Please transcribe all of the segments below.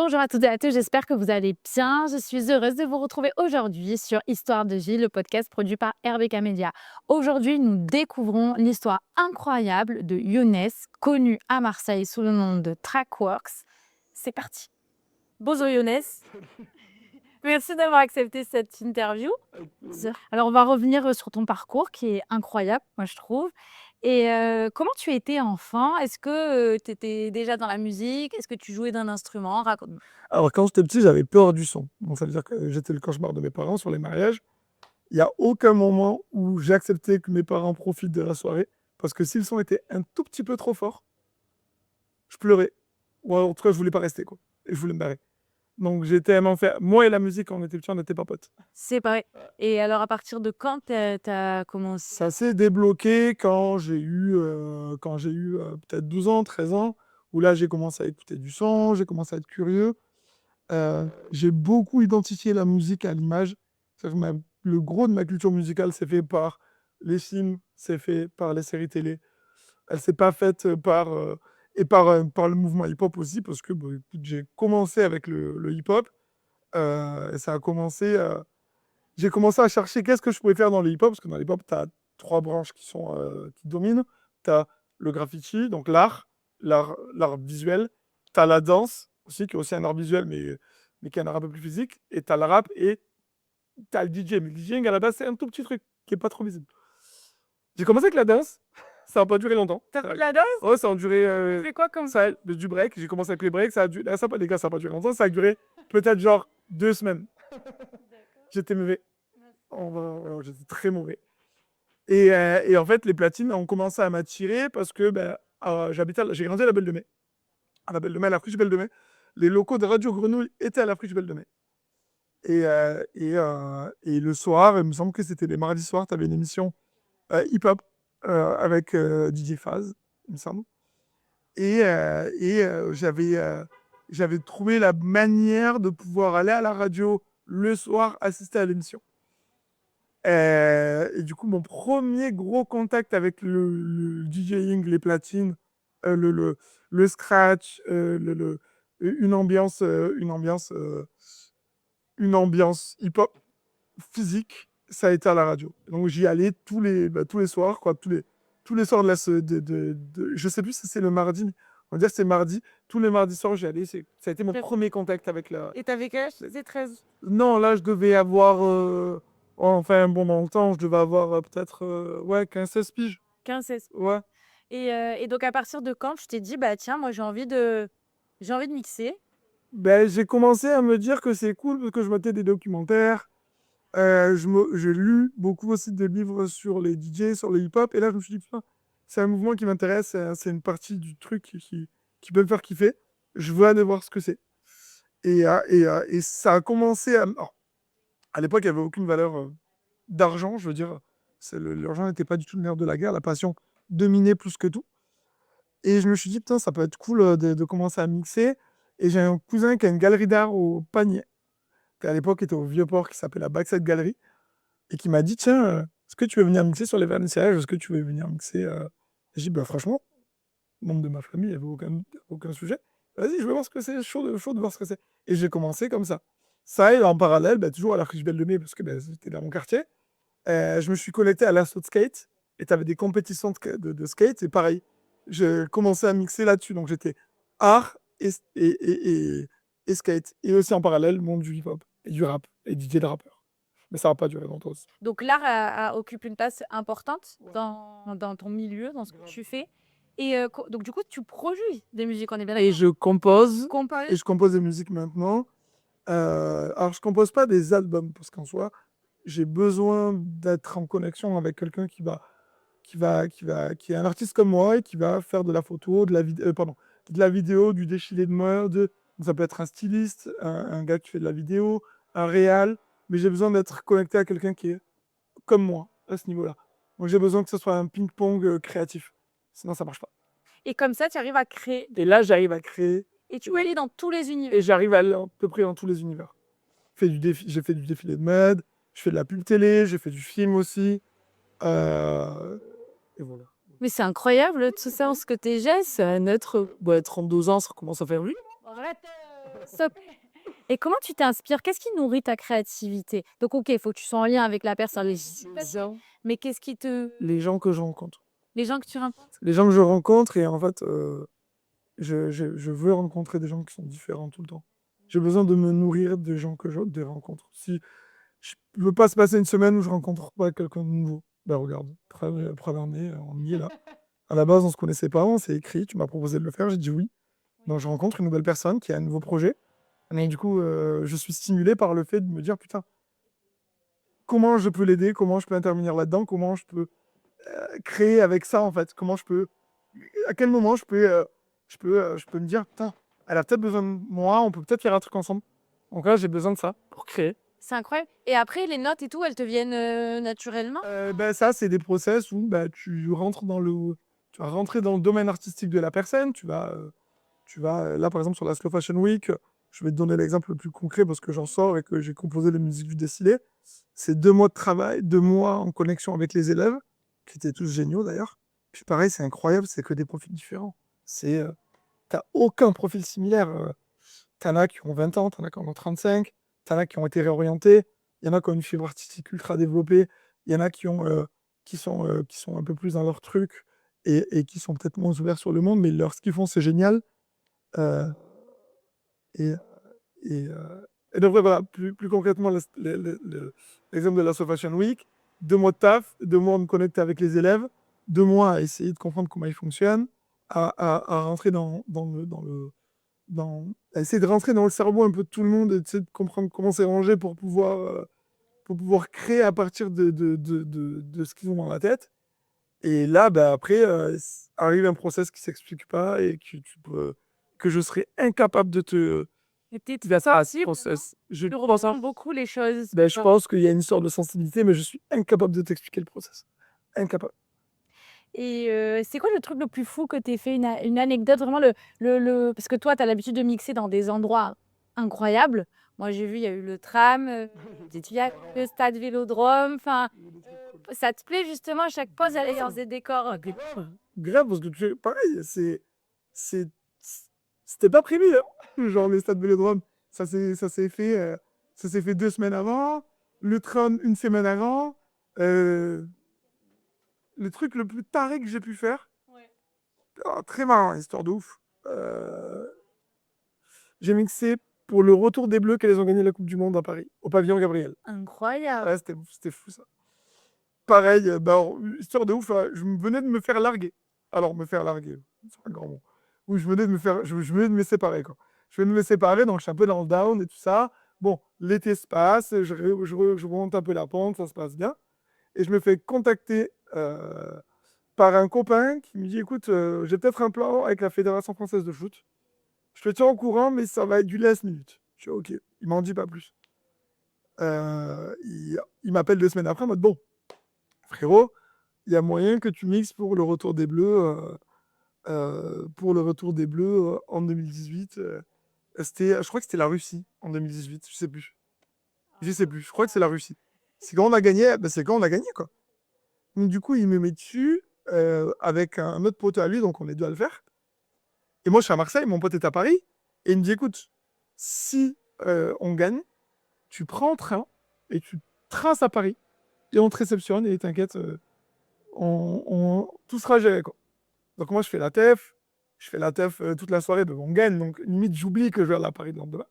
Bonjour à toutes et à tous, j'espère que vous allez bien. Je suis heureuse de vous retrouver aujourd'hui sur Histoire de vie, le podcast produit par RBK Media. Aujourd'hui, nous découvrons l'histoire incroyable de Younes, connu à Marseille sous le nom de Trackworks. C'est parti. Bonjour Younes, merci d'avoir accepté cette interview. Alors, on va revenir sur ton parcours qui est incroyable, moi je trouve. Et comment tu étais enfant? Est-ce que tu étais déjà dans la musique? Est-ce que tu jouais d'un instrument? Raconte-nous. Alors, quand j'étais petit, j'avais peur du son. Donc, ça veut dire que j'étais le cauchemar de mes parents sur les mariages. Il n'y a aucun moment où j'ai accepté que mes parents profitent de la soirée, parce que si le son était un tout petit peu trop fort, je pleurais. Ou en tout cas, je voulais pas rester, quoi. Et je voulais me barrer. Donc, j'étais un enfer. Moi et la musique, quand on était petit, on n'était pas potes. C'est pareil. Et alors, à partir de quand tu commencé? Ça s'est débloqué quand j'ai eu peut-être 12 ans, 13 ans, où là, j'ai commencé à écouter du son, j'ai commencé à être curieux. J'ai beaucoup identifié la musique à l'image. C'est-à-dire que le gros de ma culture musicale, c'est fait par les films, c'est fait par les séries télé. Elle s'est pas faite par le mouvement hip-hop aussi, parce que bah, écoute, j'ai commencé avec le hip-hop. Et ça a commencé. J'ai commencé à chercher qu'est-ce que je pouvais faire dans le hip-hop, parce que dans le hip-hop, tu as trois branches qui dominent. Tu as le graffiti, donc l'art visuel. Tu as la danse aussi, qui est aussi un art visuel, mais qui est un art un peu plus physique. Et tu as le rap et tu as le DJ. Mais le DJing, à la base, c'est un tout petit truc qui n'est pas trop visible. J'ai commencé avec la danse. Ça n'a pas duré longtemps. T'as fait de la danse? Ouais, ça a duré. Tu fais quoi comme Du break. J'ai commencé avec les breaks. Ça a duré. Les gars, ça n'a pas duré longtemps. Ça a duré peut-être genre 2 semaines. J'étais mauvais. J'étais très mauvais. Et en fait, les platines ont commencé à m'attirer parce que j'ai grandi à la Belle de Mai. À la Belle de Mai, à la Friche Belle de Mai. Les locaux de Radio Grenouille étaient à la Friche Belle de Mai. Et le soir, il me semble que c'était les mardis soirs, tu avais une émission hip-hop avec DJ Faz, il me semble. J'avais trouvé la manière de pouvoir aller à la radio le soir, assister à l'émission. Et du coup, mon premier gros contact avec le DJing, les platines, euh, le, le, le scratch, une ambiance hip-hop physique, ça a été à la radio. Donc j'y allais tous les soirs, quoi, tous les soirs je sais plus si c'est le mardi, mais on va dire que c'est mardi. Tous les mardis soirs, j'y allais. Ça a été mon premier contact avec la. Et t'avais quel âge? C'est 13. Non, là, je devais avoir. Enfin, bon, dans le temps, je devais avoir peut-être ouais, 15-16 piges. 15, 16. Ouais. Et donc, à partir de quand tu t'es dit, bah tiens, moi j'ai envie de mixer. Ben, j'ai commencé à me dire que c'est cool parce que je mettais des documentaires. J'ai lu beaucoup aussi de livres sur les DJ, sur le hip-hop. Et là, je me suis dit, putain, c'est un mouvement qui m'intéresse. C'est une partie du truc qui peut me faire kiffer. Je veux aller voir ce que c'est. Et ça a commencé à. Alors, à l'époque, il n'y avait aucune valeur d'argent, je veux dire. L'argent n'était pas du tout le nerf de la guerre. La passion dominait plus que tout. Et je me suis dit, putain, ça peut être cool de commencer à mixer. Et j'ai un cousin qui a une galerie d'art au Panier, qui à l'époque était au Vieux-Port, qui s'appelle la Backside Gallery, et qui m'a dit, tiens, est-ce que tu veux venir mixer sur les vernissages? Est-ce que tu veux venir mixer J'ai dit, bah, franchement, membre de ma famille, il n'y avait aucun sujet. Vas-y, je vais voir ce que c'est, chaud de voir ce que c'est. Et j'ai commencé comme ça. Ça, et en parallèle, bah, toujours à la Friche Belle de Mai, parce que bah, c'était dans mon quartier, je me suis connecté à l'assaut de skate, et tu avais des compétitions de skate, et pareil, j'ai commencé à mixer là-dessus. Donc j'étais art et skate. Et aussi en parallèle, monde du hip-hop, et du rap, et DJ de rappeur. Mais ça va pas durer longtemps aussi. Donc, l'art occupe une place importante dans ton milieu, dans ce que tu fais. Et donc, du coup, tu produis des musiques, on est bien Et d'accord. je compose, Compose. et je compose des musiques maintenant. Alors je compose pas des albums, parce qu'en soi, j'ai besoin d'être en connexion avec quelqu'un qui est un artiste comme moi et qui va faire de la photo, de la vidéo, du défilé de mode. Donc, ça peut être un styliste, un gars qui fait de la vidéo, un réal, mais j'ai besoin d'être connecté à quelqu'un qui est comme moi à ce niveau-là. Donc j'ai besoin que ce soit un ping-pong créatif. Sinon, ça marche pas. Et comme ça, tu arrives à créer. Et là, j'arrive à créer Et tu peux aller dans tous les univers. et j'arrive à aller à peu près dans tous les univers. J'ai fait du défilé de mode, je fais de la pub télé, j'ai fait du film aussi. Et voilà. Mais c'est incroyable tout ça, ce que t'es jeune. C'est un être, 32 ans, ça commence à faire lui. Arrête. Stop. Et comment tu t'inspires? Qu'est-ce qui nourrit ta créativité? Donc OK, il faut que tu sois en lien avec la personne, mais qu'est-ce qui te Les gens que je rencontre. les gens que tu rencontres? Les gens que je rencontre et en fait, je veux rencontrer des gens qui sont différents tout le temps. J'ai besoin de me nourrir des gens que je des rencontres. Si je veux pas se passer une semaine où je rencontre pas quelqu'un de nouveau. Ben regarde, première année, on y est là. À la base, on se connaissait pas, on s'est écrit, tu m'as proposé de le faire, j'ai dit oui. Donc je rencontre une nouvelle personne qui a un nouveau projet. Mais du coup, je suis stimulé par le fait de me dire: «Putain, comment je peux l'aider? Comment je peux intervenir là-dedans? Comment je peux, créer avec ça, en fait? Comment je peux à quel moment je peux me dire: "Putain, elle a peut-être besoin de moi, on peut peut-être faire un truc ensemble"?» Donc là, j'ai besoin de ça pour créer. C'est incroyable et après les notes et tout, elles te viennent, naturellement? Bah, ça, c'est des process où, bah, tu vas rentrer dans le domaine artistique de la personne, là, par exemple, sur la Slow Fashion Week, je vais te donner l'exemple le plus concret parce que j'en sors et que j'ai composé les musiques du défilé. C'est 2 mois de travail, 2 mois en connexion avec les élèves, qui étaient tous géniaux d'ailleurs. Puis pareil, c'est incroyable, c'est que des profils différents. Tu aucun profil similaire, tu as qui ont 20 ans, tu as qui en ont 35, tu as qui ont été réorientés, il y en a qui ont une fibre artistique ultra développée, il y en a qui sont un peu plus dans leur truc et qui sont peut-être moins ouverts sur le monde, mais ce qu'ils font, c'est génial. Heu et et donc ouais, voilà, plus concrètement, l'exemple de la Slow Fashion Week, 2 mois de taf, 2 mois à me connecter avec les élèves, 2 mois à essayer de comprendre comment ils fonctionnent, à rentrer à essayer de rentrer dans le cerveau un peu de tout le monde et d'essayer de comprendre comment c'est rangé pour pouvoir créer à partir de ce qu'ils ont dans la tête. Et là, bah, après, arrive un process qui s'explique pas et que je serais incapable de te Et tu es bah, ça, ce sensible, non? process, je Tu pense, ressens beaucoup les choses. bah, je pense qu'il y a une sorte de sensibilité, mais je suis incapable de t'expliquer le process. Incapable. Et c'est quoi le truc le plus fou que tu fait? Une anecdote, vraiment le parce que toi, tu as l'habitude de mixer dans des endroits incroyables. Moi, j'ai vu, il y a eu le tram, il y a le stade Vélodrome, enfin, ça te plaît justement à chaque fois d'aller dans des décors, Grave, parce que pareil, c'est c'était pas prévu, hein. Genre les stades Vélodrome, ça s'est fait 2 semaines avant, le tram 1 semaine avant. Heu, le truc le plus taré que j'ai pu faire, Ouais. très marrant, histoire de ouf. J'ai mixé pour le retour des Bleus quand ils ont gagné la coupe du monde à Paris, au pavillon Gabriel. Incroyable. Ouais, c'était fou ça. Pareil, bah, alors, histoire de ouf, je venais de me faire larguer. Alors me faire larguer, c'est un grand mot. Oui, je venais de me séparer, quoi. Je venais de me séparer, donc je suis un peu dans le down et tout ça. Bon, l'été se passe, je remonte un peu la pente, ça se passe bien et je me fais contacter, par un copain qui me dit: «Écoute, j'ai peut-être un plan avec la fédération française de foot. Je te tiens au courant, mais ça va être du last minute». Je fais: «OK». Il m'en dit pas plus. Il m'appelle 2 semaines après en mode: «Bon, frérot, il y a moyen que tu mixes pour le retour des Bleus, en 2018». Je crois que c'était la Russie en 2018, je sais plus. Je sais plus, je crois que c'est la Russie. C'est quand on a gagné, bah, c'est quand on a gagné, quoi. Donc du coup, il me met dessus, avec un autre pote à lui, donc on est 2 à le faire. Et moi, je suis à Marseille, mon pote est à Paris, et il me dit: «Écoute, si, on gagne, tu prends un train et tu traces à Paris et on te réceptionne et t'inquiète, tout sera géré, quoi». Donc moi, je fais la teuf, toute la soirée, on gagne, donc limite, j'oublie que je vais aller à Paris le lendemain.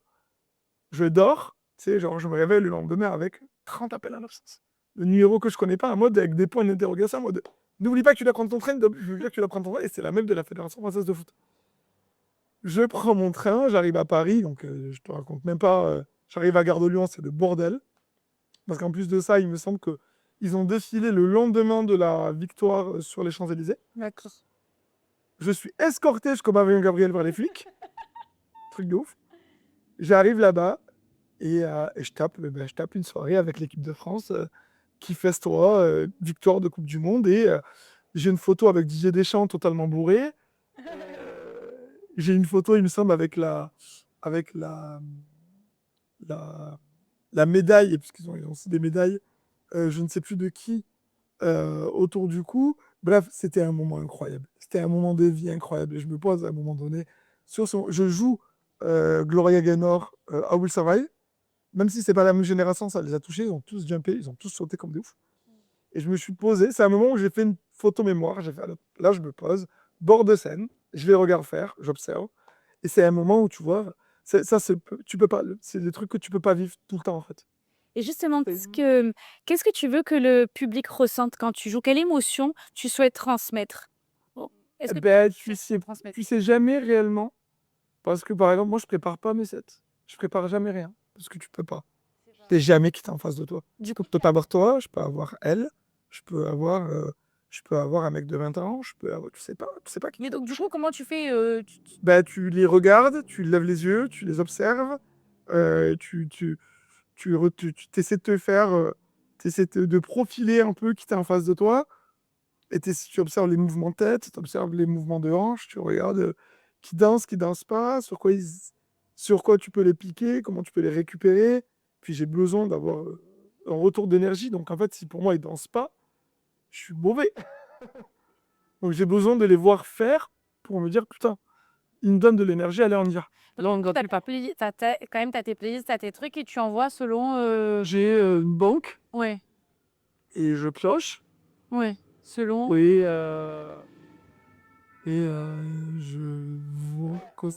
Je dors, tu sais, genre, je me réveille le lendemain avec 30 appels à l'absence. Le numéro que je connais pas, en mode avec des points d'interrogation, en mode: «N'oublie pas que tu dois prendre ton train, je veux dire que tu dois prendre ton train», et c'est la même de la Fédération française de foot. Je prends mon train, j'arrive à Paris, donc je te raconte même pas, j'arrive à Gare de Lyon, c'est le bordel. Parce qu'en plus de ça, il me semble qu'ils ont défilé le lendemain de la victoire, sur les Champs-Élysées. D'accord. Je suis escorté jusqu'au pavillon Gabriel par les flics, truc de ouf. J'arrive là-bas et je tape une soirée avec l'équipe de France, qui festoie, victoire de coupe du monde, et j'ai une photo avec Didier Deschamps totalement bourré. J'ai une photo, il me semble, avec la la médaille, parce ils ont aussi des médailles, je ne sais plus de qui, autour du cou. Bref, c'était un moment incroyable. C'était un moment de vie incroyable et je me pose à un moment donné je joue Gloria Gaynor, I Will Survive. Même si c'est pas la même génération, ça les a touchés, ils ont tous jumpé, ils ont tous sauté comme des ouf. Et je me suis posé, c'est un moment où j'ai fait une photo mémoire, j'ai fait, là je me pose, bord de scène, je les regarde faire, j'observe. Et c'est un moment où tu vois, tu peux pas, c'est des trucs que tu peux pas vivre tout le temps en fait. Et justement, C'est- qu'est-ce que tu veux que le public ressente quand tu joues? Quelle émotion tu souhaites transmettre? Oh, est-ce que Ben, tu sais transmettre? tu sais jamais réellement, parce que par exemple, moi je prépare pas mes sets, je prépare jamais rien, parce que tu peux pas. T'es jamais qui est en face de toi. Du Je coup, peux pas avoir toi, je peux avoir elle, je peux avoir, un mec de 20 ans, tu sais pas qui. mais donc du coup, comment tu fais, Ben, tu les regardes, tu lèves les yeux, tu les observes, tu essaies de te faire, t'essaies de profiler un peu qui est en face de toi, et tu observes les mouvements de tête, tu observes les mouvements de hanche, tu regardes qui danse pas, sur quoi tu peux les piquer, comment tu peux les récupérer. Puis j'ai besoin d'avoir un retour d'énergie, donc en fait, si pour moi ils dansent pas, je suis mauvais. Donc j'ai besoin de les voir faire pour me dire, putain, ils me donnent de l'énergie, allez, on y va. Là, on t'as pas play tu quand même, t'as tes playlists, t'as tes trucs et tu envoies selon, j'ai une banque ouais, et je pioche. ouais, selon Oui, je vois comment.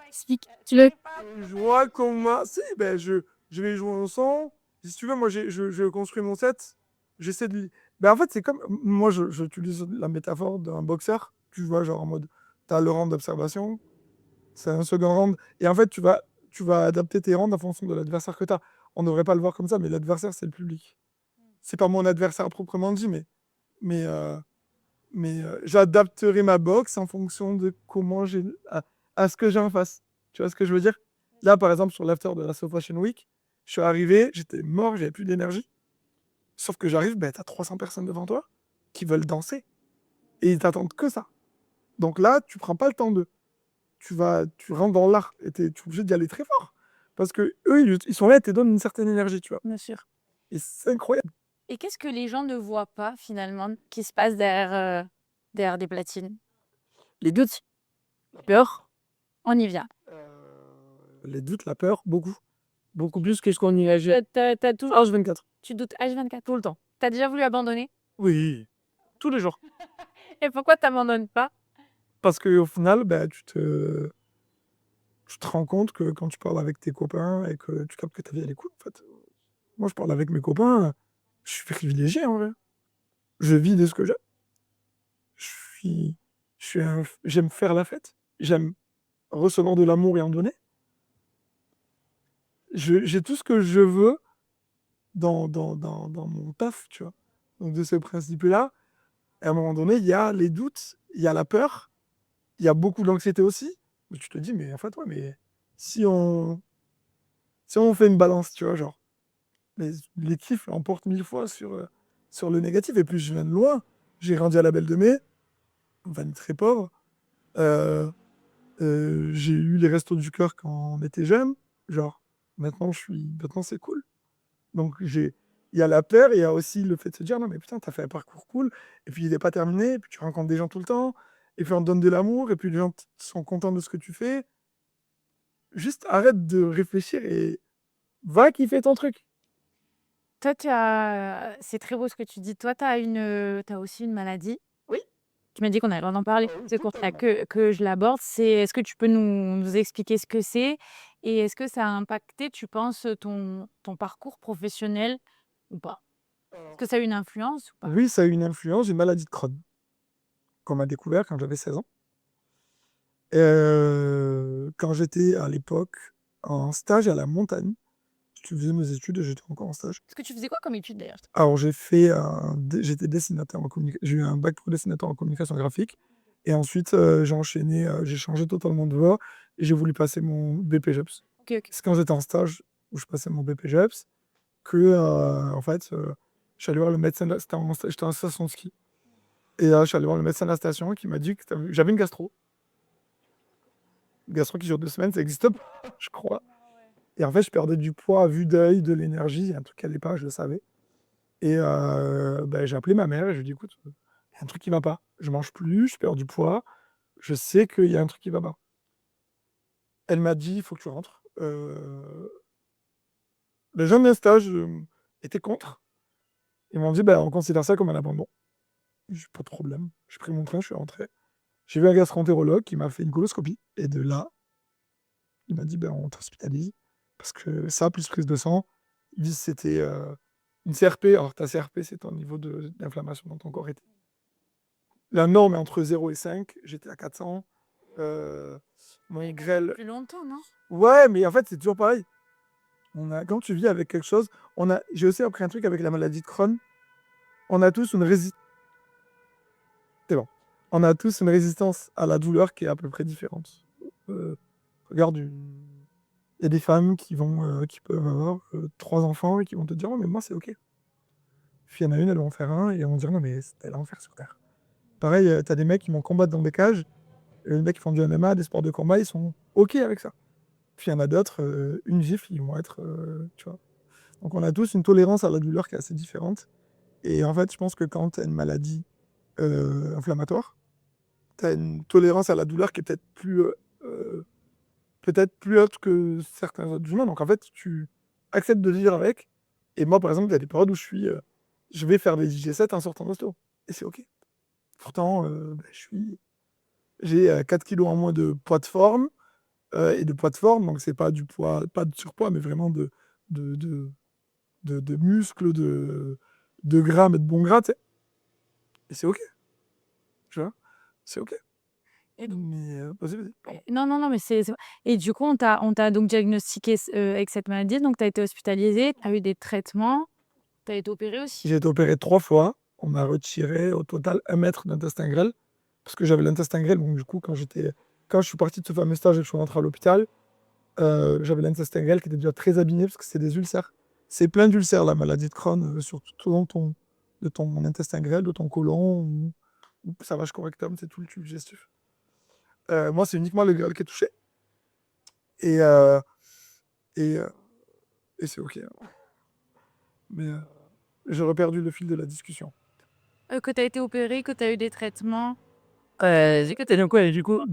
explique. Tu le Je vois comment. Si, ben, je vais jouer un son. Si tu veux, moi, je construis mon set. J'essaie de. Ben, en fait, c'est comme. Moi, j'utilise la métaphore d'un boxeur. Tu vois, genre en mode. T'as le round d'observation. C'est un second round. Et en fait, tu vas adapter tes rounds en fonction de l'adversaire que t'as. On ne devrait pas le voir comme ça, mais l'adversaire, c'est le public. C'est pas mon adversaire proprement dit, mais, euh, j'adapterai ma boxe en fonction de comment à ce que j'ai en face. Tu vois ce que je veux dire? Là, par exemple, sur l'after de la So Fashion Week, je suis arrivé, j'étais mort, j'avais plus d'énergie. Sauf que j'arrive, ben, t'as 300 personnes devant toi qui veulent danser. Et ils t'attendent que ça. Donc là, tu prends pas le temps de. Tu rentres dans l'art et tu es obligé d'y aller très fort. Parce que eux, ils sont là et te donnent une certaine énergie, tu vois. bien sûr. Et c'est incroyable. Et qu'est-ce que les gens ne voient pas finalement qui se passe derrière, derrière des platines? Les doutes, peur, on y vient. Les doutes, la peur, beaucoup. Beaucoup plus que ce qu'on imaginait. Tu tout H24. tu doutes H24 tout le temps? T'as déjà voulu abandonner? Oui, tous les jours. Et pourquoi t'abandonnes pas? Parce qu'au final, bah, tu te rends compte que quand tu parles avec tes copains et que tu captes que ta vie elle est cool, en fait. Moi, je parle avec mes copains, je suis privilégié en vrai. Je vis de ce que j'aime. Je suis, j'aime faire la fête. J'aime recevoir de l'amour et en donner. J'ai tout ce que je veux dans mon taf, tu vois. Donc, de ce principe-là, à un moment donné, il y a les doutes, il y a la peur, il y a beaucoup d'anxiété aussi. Mais tu te dis, mais en fait, ouais, mais si on, si on fait une balance, tu vois, genre, les kiffs l'emportent 1000 fois sur le négatif. Et puis, je viens de loin. J'ai grandi à la Belle de Mai, une famille très pauvre. Euh, j'ai eu les restos du cœur quand on était jeune. Genre, maintenant, c'est cool. Donc, il y a la peur et il y a aussi le fait de se dire, non, mais putain, t'as fait un parcours cool. Et puis, il n'est pas terminé. Et puis, tu rencontres des gens tout le temps. Et puis, on te donne de l'amour. Et puis, les gens sont contents de ce que tu fais. Juste arrête de réfléchir et va kiffer ton truc. Toi, tu as c'est très beau ce que tu dis. Toi, tu as tu aussi une maladie. Oui. Tu m'as dit qu'on avait le droit d'en parler. C'est pour ça Totalement. que je l'aborde. C'est est-ce que tu peux nous expliquer ce que c'est? Et est-ce que ça a impacté, tu penses, ton parcours professionnel ou pas? Est-ce que ça a eu une influence ou pas? Oui, ça a eu une influence. J'ai une maladie de Crohn qu'on m'a découvert quand j'avais 16 ans. Quand j'étais à l'époque en stage à la montagne, je faisais mes études et j'étais encore en stage. Est-ce que tu faisais quoi comme étude d'ailleurs? Alors j'étais dessinateur en communication, j'ai eu un bac pro dessinateur en communication graphique. Et ensuite, j'ai enchaîné, j'ai changé totalement de voie et j'ai voulu passer mon BPJEPS. OK, OK. C'est quand j'étais en stage où je passais mon BPJEPS que, en fait, je suis allé voir le médecin, j'étais en station de ski. Et là, je suis allé voir le médecin de la station qui m'a dit que j'avais une gastro. Une gastro qui dure 2 semaines, ça existe pas, je crois. Et en fait, je perdais du poids à vue d'œil, de l'énergie. Il y a un truc qui allait pas, je le savais. Et ben, j'ai appelé ma mère et je lui ai dit, écoute, il y a un truc qui va pas. Je mange plus, je perds du poids. Je sais qu'il y a un truc qui va pas. Elle m'a dit: «Il faut que tu rentres». Les gens de mon stage, étaient contre. Ils m'ont dit: «Bah, on considère ça comme un abandon». J'ai dit: «Pas de problème». J'ai pris mon train, je suis rentré. J'ai vu un gastro-entérologue qui m'a fait une coloscopie et de là, il m'a dit: «Ben, on t'hospitalise parce que ça, plus prise de sang». Ils disent: «C'était, une CRP». Alors ta CRP, c'est ton niveau d'inflammation dans ton corps était la norme est entre 0 et 5, j'étais à 400. Mon grêle Plus longtemps, non? ouais, mais en fait, c'est toujours pareil. Quand tu vis avec quelque chose, j'ai aussi appris un truc avec la maladie de Crohn, on a tous une rési c'est bon. On a tous une résistance à la douleur qui est à peu près différente. Regarde il y a des femmes qui peuvent avoir, 3 enfants et qui vont te dire: «Oh mais moi c'est OK». Puis il y en a une, elle va en faire un et elles vont dire: «Non mais c'était l'enfer sur terre». Pareil, tu as des mecs qui vont combattre dans des cages, les mecs qui font du MMA, des sports de combat, ils sont OK avec ça. Puis il y en a d'autres, une gifle, ils vont être, tu vois? Donc on a tous une tolérance à la douleur qui est assez différente et en fait, je pense que quand tu as une maladie, inflammatoire, tu as une tolérance à la douleur qui est peut-être plus haute que certains autres humains. Donc en fait, tu acceptes de vivre avec et moi, par exemple, il y a des périodes où je vais faire des IG7 en sortant d'hosto et c'est OK. Pourtant, bah, j'ai, 4 kilogrammes en moins de poids de forme, et de poids de forme, donc c'est pas du poids pas de surpoids, mais vraiment de de de muscles, de gras, mais de bons gras, tu sais? Et c'est OK, tu vois? C'est OK. Et Mais, vas-y, vas-y, pardon. non, non, non, mais c'est et du coup, on t'a donc diagnostiqué avec cette maladie, donc tu as été hospitalisé, tu as eu des traitements, tu as été opéré aussi? J'ai été opéré 3 fois. On m'a retiré au total 1 mètre d'intestin grêle, parce que j'avais l'intestin grêle, donc du coup, quand je suis parti de ce fameux stage et que je suis rentré à l'hôpital, j'avais l'intestin grêle qui était déjà très abîmé parce que c'est des ulcères. C'est plein d'ulcères la maladie de Crohn, sur tout au long de ton intestin grêle, de ton côlon ou ça vache correctum, c'est tout le tube digestif. Moi, c'est uniquement le grêle qui est touché et heu et heu et c'est OK, hein. Mais, j'aurais perdu le fil de la discussion. Que tu as été opéré, que tu as eu des traitements? J'ai que donc ouais, du coup,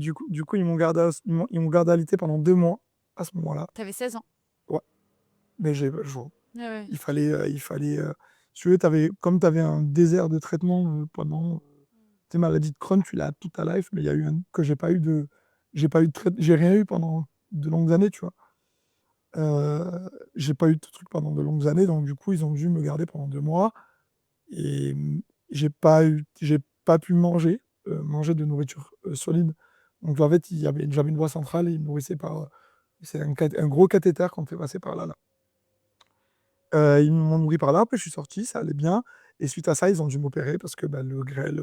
ils m'ont gardé alité pendant 2 mois, à ce moment-là. Tu avais 16 ans? Ouais, mais j'ai pas le choix. Ouais, ouais. Si tu veux, comme tu avais un désert de traitement, pendant tes maladies de Crohn, tu l'as toute ta life, mais il y a eu un que j'ai rien eu pendant de longues années, tu vois? J'ai pas eu de truc pendant de longues années, donc du coup, ils ont dû me garder pendant 2 mois et j'ai pas pu manger de nourriture, solide. Donc en fait, j'avais une voie centrale et ils me nourrissaient c'est un gros cathéter qu'on me fait passer par là, là. Ils m'ont nourri par là, après je suis sorti, ça allait bien et suite à ça, ils ont dû m'opérer parce que, bah, le grêle,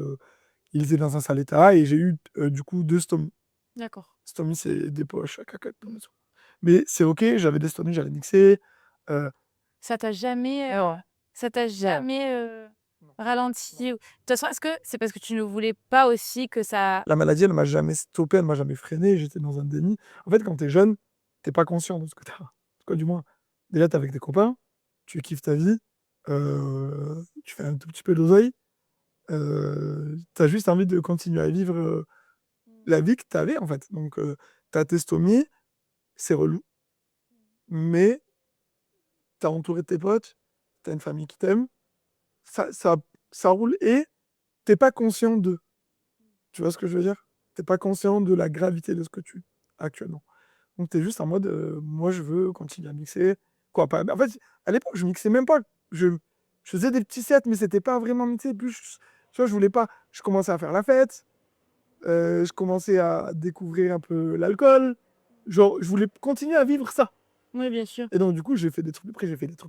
il était dans un sale état et j'ai eu, du coup 2 stomies. D'accord. Stomies, c'est des poches à caca dans le sang. Mais c'est OK, j'avais des stomies, j'allais mixer, heu Ça t'a jamais, ouais. Ça t'a jamais, non. Non. ralenti ou de toute façon, est-ce que c'est parce que tu ne voulais pas aussi que ça La maladie, elle m'a jamais stoppé, elle m'a jamais freiné, j'étais dans un déni. En fait, quand tu es jeune, tu es pas conscient de ce que tu as. En tout cas, du moins, déjà, tu es avec tes copains, tu kiffes ta vie, tu fais un tout petit peu d'oseille, tu as juste envie de continuer à vivre, la vie que tu avais, en fait. Donc, tu as tes stomies, c'est relou, mais tu es entouré de tes potes, tu as une famille qui t'aime, ça ça ça roule et tu es pas conscient de. Tu vois ce que je veux dire? Tu es pas conscient de la gravité de ce que tu actuellement. Donc tu es juste en mode, moi je veux continuer à mixer, quoi pas en fait, à l'époque, je mixais même pas. Je je faisais des petits sets, mais c'était pas vraiment mixé, plus tu vois, je voulais pas je commençais à faire la fête, je commençais à découvrir un peu l'alcool, genre je voulais continuer à vivre ça oui, bien sûr. et donc du coup, j'ai fait des trucs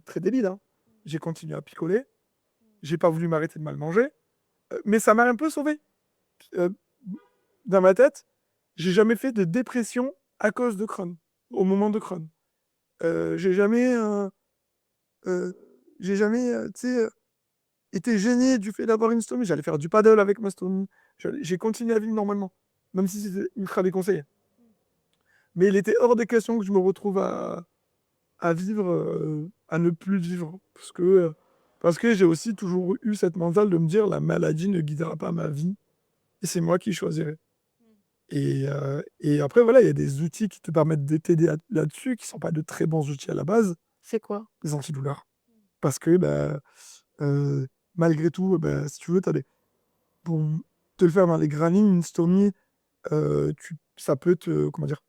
très débiles, hein. J'ai continué à picoler, j'ai pas voulu m'arrêter de mal manger, mais ça m'a un peu sauvé. Heu, dans ma tête, j'ai jamais fait de dépression à cause de Crohn, au moment de Crohn. J'ai jamais, heu, tu sais, été gêné du fait d'avoir une stomie. J'allais faire du paddle avec ma stomie. J'ai continué à vivre normalement, même si c'était ultra déconseillé. Mais il était hors de question que je me retrouve à vivre, à ne plus vivre parce que j'ai aussi toujours eu cette mentale de me dire: «La maladie ne guidera pas ma vie et c'est moi qui choisirai». Et après, voilà, il y a des outils qui te permettent de t'aider là-dessus, qui sont pas de très bons outils à la base, C'est quoi? les antidouleurs. Parce que, bah, malgré tout, bah, si tu veux, pour te le faire dans les granines, une stomie, ça peut te, comment dire,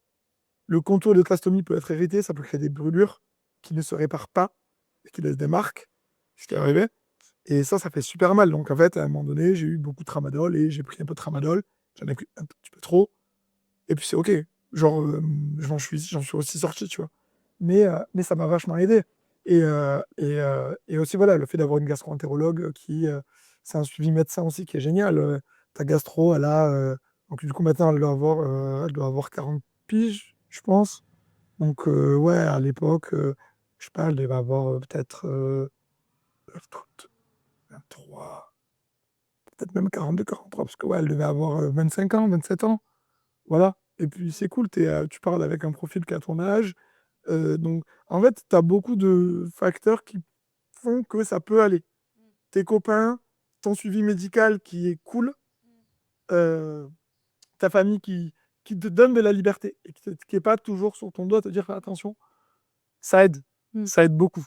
le contour de ta stomie peut être hérité, ça peut créer des brûlures qui ne se réparent pas et qui laissent des marques, ce qui est arrivé. Et ça fait super mal. Donc, en fait, à un moment donné, j'ai eu beaucoup de tramadol et j'ai pris un peu de tramadol. J'en ai pris un petit peu trop. Et puis, c'est OK. Genre, j'en suis aussi sorti, tu vois. Mais ça m'a vachement aidé. Et aussi, voilà, le fait d'avoir une gastro-entérologue c'est un suivi médecin aussi qui est génial. Ta gastro, donc, du coup, maintenant, elle doit avoir 40 piges, je pense. Donc, ouais, à l'époque, je sais pas, elle devait avoir peut-être 23, peut-être même 42, 43, parce que ouais, elle devait avoir 25 ans, 27 ans. Voilà. Et puis c'est cool, tu parles avec un profil qui a ton âge. Donc, en fait, tu as beaucoup de facteurs qui font que ça peut aller. Tes copains, ton suivi médical qui est cool, euh, ta famille qui te donne de la liberté et qui est pas toujours sur ton doigt à te dire fais attention, ça aide. Mmh. Ça aide beaucoup.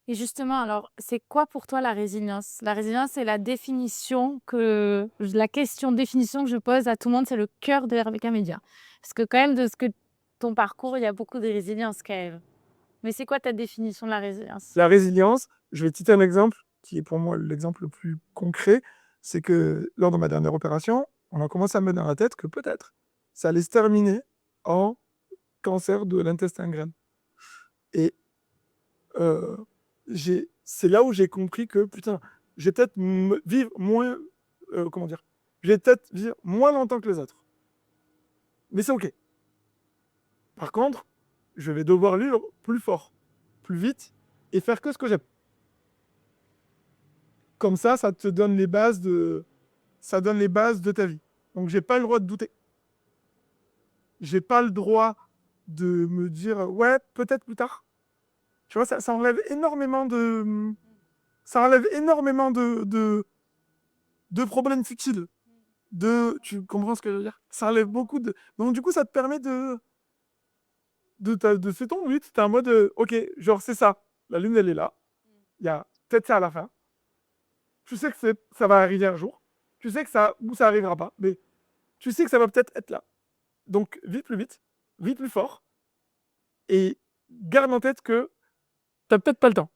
Et justement, alors, c'est quoi pour toi la résilience? La résilience, c'est la question définition que je pose à tout le monde, c'est le cœur de RBK Media. Parce que quand même, de ce que ton parcours, il y a beaucoup de résilience quand même. Mais c'est quoi ta définition de la résilience? La résilience, je vais te citer un exemple qui est pour moi l'exemple le plus concret, c'est que lors de ma dernière opération, on a commencé à me mettre dans la tête que peut-être ça allait se terminer en cancer de l'intestin grêle. Et euh, c'est là où j'ai compris que, putain, j'ai peut-être vivre moins, comment dire, j'ai peut-être vivre moins longtemps que les autres. Mais c'est OK. Par contre, je vais devoir vivre plus fort, plus vite, et faire que ce que j'aime. Comme ça te donne ça donne les bases de ta vie. Donc, j'ai pas le droit de douter. J'ai pas le droit de me dire, ouais, peut-être plus tard. Tu vois, ça enlève énormément ça enlève énormément de problèmes futiles. Tu comprends ce que je veux dire? Ça enlève beaucoup de. Donc, du coup, ça te permet de c'est ton but. T'es en mode, ok, genre, c'est ça. La lune, elle est là. Il y a peut-être ça à la fin. Tu sais que ça va arriver un jour. Tu sais que ou ça arrivera pas. Mais tu sais que ça va peut-être être là. Donc, vite plus fort. Et garde en tête que t'as peut-être pas le temps.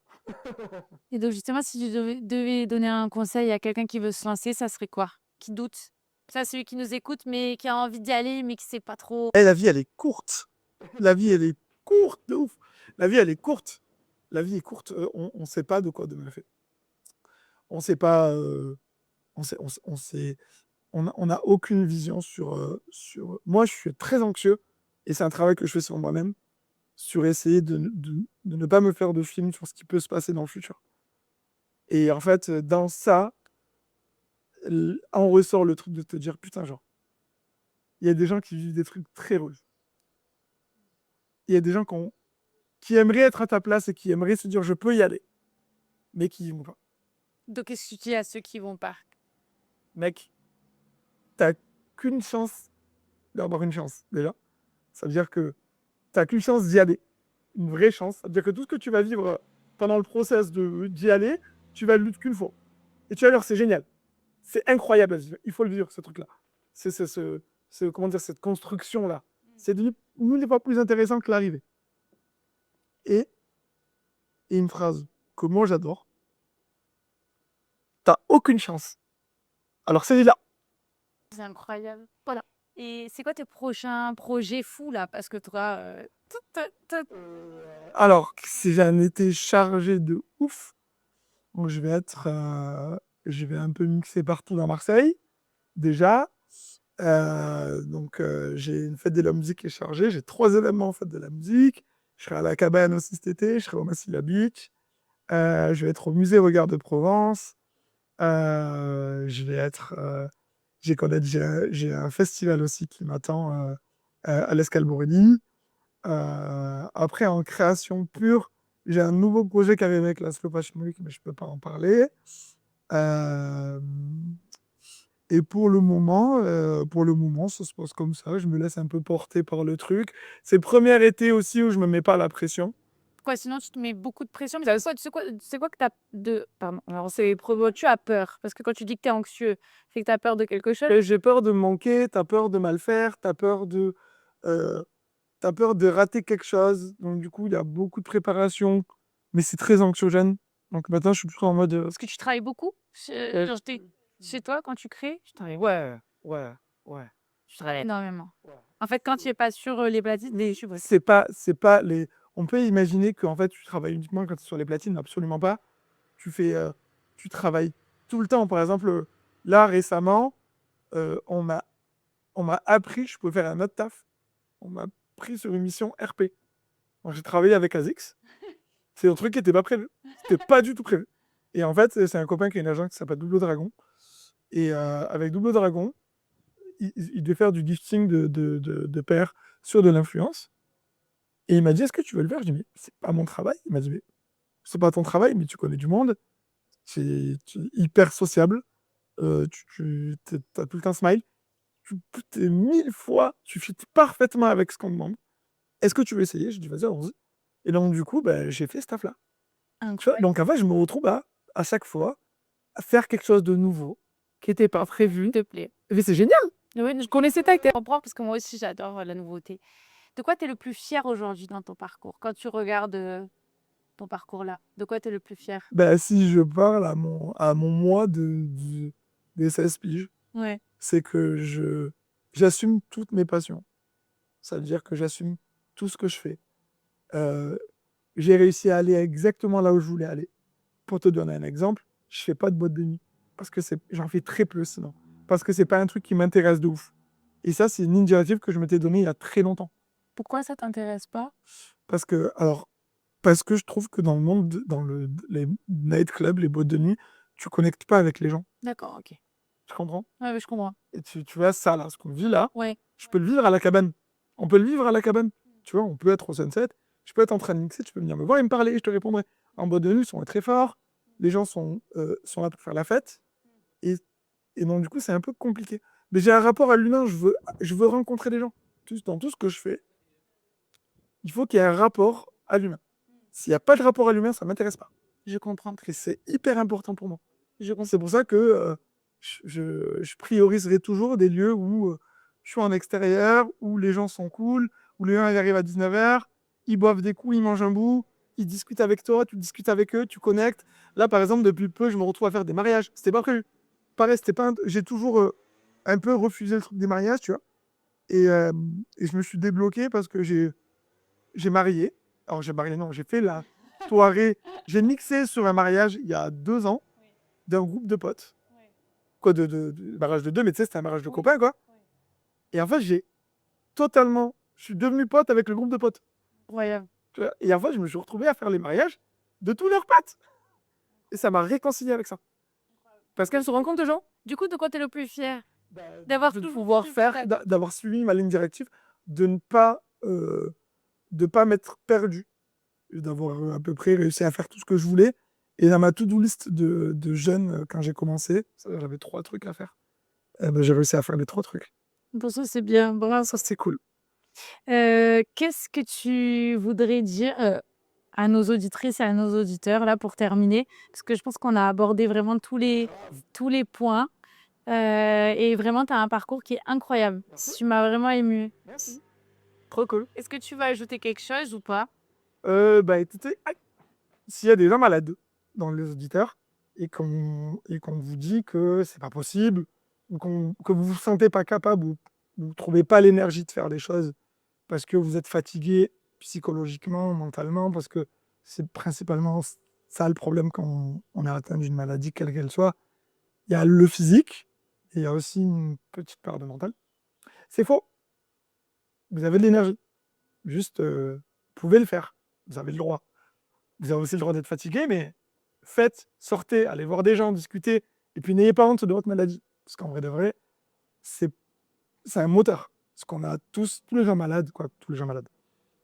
Et donc justement, si tu devais donner un conseil à quelqu'un qui veut se lancer, ça serait quoi? Qui doute? Ça, celui qui nous écoute, mais qui a envie d'y aller, mais qui sait pas trop. La vie, elle est courte. La vie, elle est courte de ouf. La vie, elle est courte. La vie est courte. On ne sait pas de quoi demain fait. On sait pas. On sait, on sait, on n'a aucune vision sur. Moi, je suis très anxieux et c'est un travail que je fais sur moi-même, sur essayer de ne pas me faire de film sur ce qui peut se passer dans le futur. Et en fait, dans ça, en ressort le truc de te dire putain, genre, il y a des gens qui vivent des trucs très heureux. Il y a des gens qui aimeraient être à ta place et qui aimeraient se dire je peux y aller, mais qui y vont pas. Donc, qu'est-ce que tu dis à ceux qui vont pas? Mec, t'as qu'une chance d'avoir une chance, déjà. Ça veut dire que t'as qu'une chance d'y aller. Une vraie chance. Ça veut dire que tout ce que tu vas vivre pendant le process d'y aller, tu vas le vivre qu'une fois. Et tu vas dire, c'est génial. C'est incroyable à vivre. Il faut le vivre, ce truc-là. Comment dire, cette construction-là. C'est devenu mille fois plus intéressant que l'arrivée. Et, et une phrase que moi j'adore. T'as aucune chance. Alors c'est là. C'est incroyable. Voilà. Et c'est quoi tes prochains projets fous là? Parce que toi, Alors, si j'ai un été chargé de ouf, donc je vais un peu mixer partout dans Marseille, déjà. Donc, j'ai une fête de la musique qui est chargée. J'ai 3 événements en fête de la musique. Je serai à la cabane aussi cet été. Je serai au Massilia Beach. Je vais être au musée Regard de Provence. Je vais être. J'ai un festival aussi qui m'attend à l'Escalborelli. Après, en création pure, j'ai un nouveau projet qui arrive avec la Slow Fashion Week, mais je ne peux pas en parler. Euh, Et pour le moment, ça se passe comme ça. Je me laisse un peu porter par le truc. C'est le premier été aussi où je me mets pas la pression. Quoi, sinon tu te mets beaucoup de pression, mais ça veut dire c'est quoi que tu as de pardon, alors tu as peur? Parce que quand tu dis que tu es anxieux, c'est que tu as peur de quelque chose? J'ai peur de manquer, tu as peur de mal faire, heu, tu peur de rater quelque chose. Donc du coup, il y a beaucoup de préparation, mais c'est très anxiogène. Donc maintenant, je suis plutôt en mode, Est-ce que tu travailles beaucoup? Genre chez toi quand tu crées, tu travailles ouais, ouais, ouais, tu travailles énormément? ouais. En fait, quand tu es pas sur, les platines tu bosses. C'est pas les on peut imaginer qu'en fait, tu travailles uniquement quand tu es sur les platines, absolument pas. Tu fais, tu travailles tout le temps. Par exemple, là récemment, heu, on m'a on m'a appris que je pouvais faire un autre taf. On m'a pris sur une mission RP. Donc j'ai travaillé avec ASICS. C'est un truc qui était pas prévu. C'était pas du tout prévu. Et en fait, c'est un copain qui a une agence qui s'appelle Double Dragon. Et avec Double Dragon, il devait faire du gifting de pairs sur de l'influence. Et il m'a dit: «Est-ce que tu veux le faire?» Je dis: «Mais c'est pas mon travail». Il m'a dit: «Mais c'est pas ton travail, mais tu connais du monde, tu es hyper sociable, tu as tout le temps smile, tu es 1000 fois, tu fites parfaitement avec ce qu'on demande. Est-ce que tu veux essayer?» Je dis: «Vas-y, allons-y». Et donc du coup, bah, j'ai fait ce taf-là. Tu vois? Incroyable, Donc en fait, je me retrouve à chaque fois, à faire quelque chose de nouveau, qui était pas prévu. s'il te plaît. Mais c'est génial! Oui, je connaissais ta je comprends parce que moi aussi j'adore, la nouveauté. De quoi tu es le plus fier aujourd'hui dans ton parcours? Quand tu regardes, ton parcours là, de quoi tu es le plus fier? Bah, si je parle à mon moi des 16 piges, Ouais. c'est que j'assume toutes mes passions. Ça veut dire que j'assume tout ce que je fais. Heu, j'ai réussi à aller exactement là où je voulais aller. Pour te donner un exemple, je fais pas de boîte de nuit parce que j'en fais très peu sinon, parce que c'est pas un truc qui m'intéresse de ouf. Et ça, c'est une initiative que je m'étais donnée il y a très longtemps. Pourquoi ça t'intéresse pas? Parce que alors, parce que je trouve que dans le monde dans les nightclubs, les boîtes de nuit, tu connectes pas avec les gens. D'accord, OK. Tu comprends? Ouais, ouais, je comprends. Et tu vois ça là, ce qu'on vit là, Ouais. je peux le vivre à la cabane. On peut le vivre à la cabane. Tu vois? On peut être au sunset, je peux être en train de mixer, tu peux venir me voir et me parler, je te répondrai. En boîte de nuit, le son est très fort, les gens sont là pour faire la fête. Et et donc du coup, c'est un peu compliqué. Mais j'ai un rapport à l'humain, je veux rencontrer des gens. Dans tout ce que je fais, il faut qu'il y ait un rapport à l'humain. S'il y a pas de rapport à l'humain, ça m'intéresse pas. Je comprends. Et c'est hyper important pour moi. Je comprends. C'est pour ça que, je prioriserai toujours des lieux où, je suis en extérieur, où les gens sont cool, où les gens ils arrivent à 19h, ils boivent des coups, ils mangent un bout, ils discutent avec toi, tu discutes avec eux, tu connectes. Là, par exemple, depuis peu, je me retrouve à faire des mariages. C'était pas prévu. Pareil, c'était pas un j'ai toujours, un peu refusé le truc des mariages, tu vois? Et je me suis débloqué parce que j'ai marié. Alors j'ai marié, non, j'ai fait la soirée, j'ai mixé sur un mariage il y a 2 ans d'un groupe de potes. Quoi, de mariage de 2, mais tu sais, c'était un mariage de copains, quoi. Et en fait, je suis devenu pote avec le groupe de potes. Incroyable. Tu vois? Et en fait, je me suis retrouvé à faire les mariages de tous leurs potes. Et ça m'a réconcilié avec ça. Parce qu'elles se rendent compte, les gens, Du coup, de quoi tu es le plus fier? bah, D'avoir de toujours pouvoir su faire, faire d'avoir suivi ma ligne directive, de ne pas m'être perdu, et d'avoir à peu près réussi à faire tout ce que je voulais. Et dans ma to-do list de jeune, quand j'ai commencé, j'avais 3 trucs à faire. Et ben, j'ai réussi à faire les 3 trucs. Pour ça, c'est bien, bravo. Ça, c'est cool. Qu'est-ce que tu voudrais dire, à nos auditrices et à nos auditeurs, là, pour terminer? Parce que je pense qu'on a abordé vraiment tous les points, et vraiment, tu as un parcours qui est incroyable. Merci. Tu m'as vraiment émue. Merci. Trop cool. Est-ce que tu vas ajouter quelque chose ou pas? Bah, écoutez, s'il y a des gens malades dans les auditeurs et qu'on vous dit que c'est pas possible ou que vous vous sentez pas capable ou vous trouvez pas l'énergie de faire les choses parce que vous êtes fatigué psychologiquement, mentalement, parce que c'est principalement ça le problème quand on est atteint d'une maladie, quelle qu'elle soit. Il y a le physique et il y a aussi une petite part de mental. C'est faux, vous avez de l'énergie, juste, vous pouvez le faire, vous avez le droit. Vous avez aussi le droit d'être fatigué, mais faites, sortez, allez voir des gens, discutez, et puis n'ayez pas honte de votre maladie. Parce qu'en vrai de vrai, c'est c'est un moteur. Parce qu'on a tous les gens malades, quoi, tous les gens malades.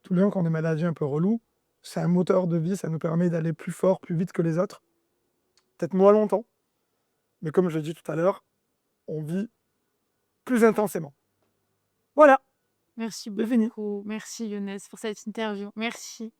Tous les gens qui ont des maladies un peu reloues, c'est un moteur de vie, ça nous permet d'aller plus fort, plus vite que les autres. Peut-être moins longtemps, mais comme je l'ai dit tout à l'heure, on vit plus intensément. Voilà, Merci c'est fini. beaucoup. Merci Younes pour cette interview. Merci.